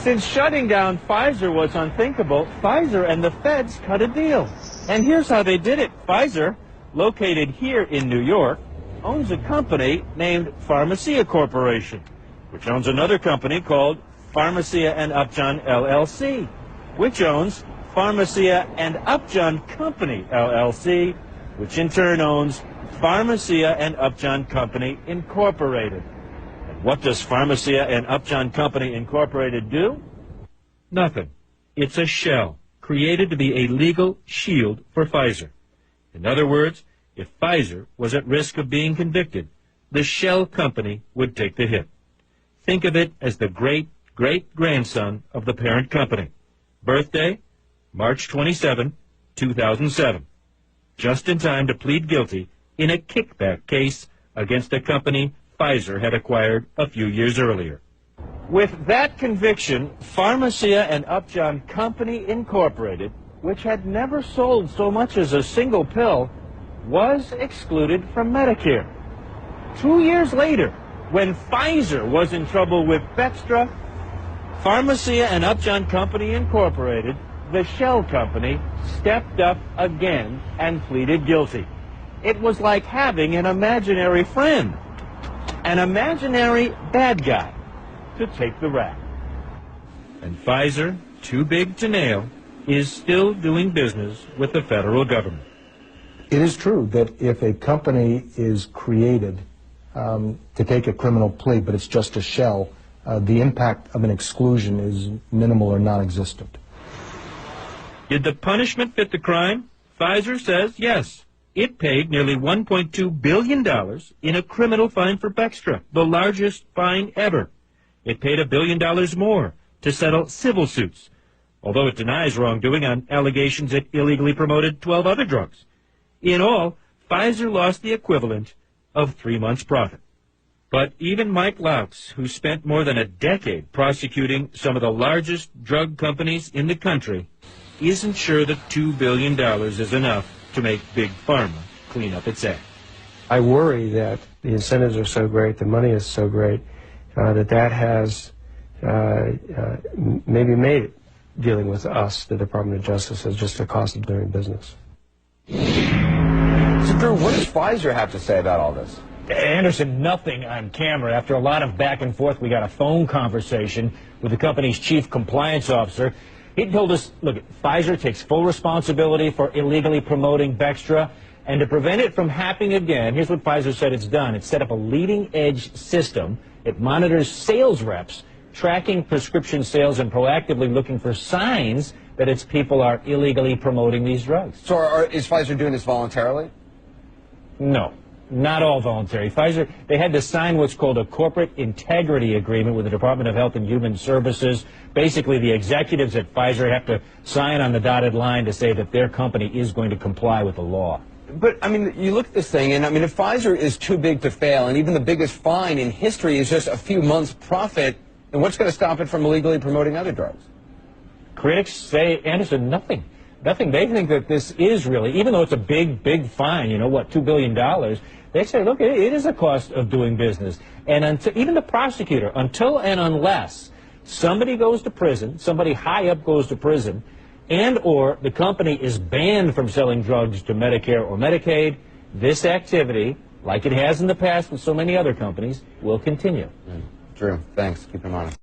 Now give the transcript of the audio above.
Since shutting down Pfizer was unthinkable, Pfizer and the feds cut a deal. And here's how they did it. Pfizer, located here in New York, owns a company named Pharmacia Corporation, which owns another company called Pharmacia and Upjohn LLC, which owns Pharmacia and Upjohn Company LLC, which in turn owns Pharmacia and Upjohn Company Incorporated. And what does Pharmacia and Upjohn Company Incorporated do? Nothing. It's a shell created to be a legal shield for Pfizer. In other words, if Pfizer was at risk of being convicted, the shell company would take the hit. Think of it as the great-great-grandson of the parent company. Birthday, March 27, 2007. Just in time to plead guilty in a kickback case against a company Pfizer had acquired a few years earlier. With that conviction, Pharmacia and Upjohn Company Incorporated, which had never sold so much as a single pill, was excluded from Medicare. 2 years later, when Pfizer was in trouble with Bextra, Pharmacia and Upjohn Company Incorporated, the shell company, stepped up again and pleaded guilty. It was like having an imaginary friend, an imaginary bad guy, to take the rap. And Pfizer, too big to nail, is still doing business with the federal government. It is true that if a company is created to take a criminal plea, but it's just a shell, the impact of an exclusion is minimal or non-existent. Did the punishment fit the crime? Pfizer says yes. It paid nearly $1.2 billion in a criminal fine for Bextra, the largest fine ever. It paid $1 billion more to settle civil suits, although it denies wrongdoing on allegations it illegally promoted 12 other drugs. In all, Pfizer lost the equivalent of 3 months' profit. But even Mike Laux, who spent more than a decade prosecuting some of the largest drug companies in the country, isn't sure that $2 billion is enough to make Big Pharma clean up its act. I worry that the incentives are so great, the money is so great, that has maybe made it, dealing with us, the Department of Justice, as just a cost of doing business. So, Drew, what does Pfizer have to say about all this? Anderson, nothing on camera. After a lot of back and forth, we got a phone conversation with the company's chief compliance officer. He told us, look, Pfizer takes full responsibility for illegally promoting Bextra, and to prevent it from happening again, here's what Pfizer said it's done. It's set up a leading-edge system. It monitors sales reps, tracking prescription sales and proactively looking for signs that its people are illegally promoting these drugs. So is Pfizer doing this voluntarily? No. Not all voluntary. Pfizer, they had to sign what's called a corporate integrity agreement with the Department of Health and Human Services. Basically, the executives at Pfizer have to sign on the dotted line to say that their company is going to comply with the law. But, I mean, you look at this thing, and, I mean, if Pfizer is too big to fail, and even the biggest fine in history is just a few months' profit, then what's going to stop it from illegally promoting other drugs? Critics say, Anderson, nothing. Nothing. They think that this is really, even though it's a big, big fine, you know, what, $2 billion, they say, look, it is a cost of doing business. And until, even the prosecutor, until and unless somebody goes to prison, somebody high up goes to prison, and or the company is banned from selling drugs to Medicare or Medicaid, this activity, like it has in the past with so many other companies, will continue. Drew, thanks. Keep in mind.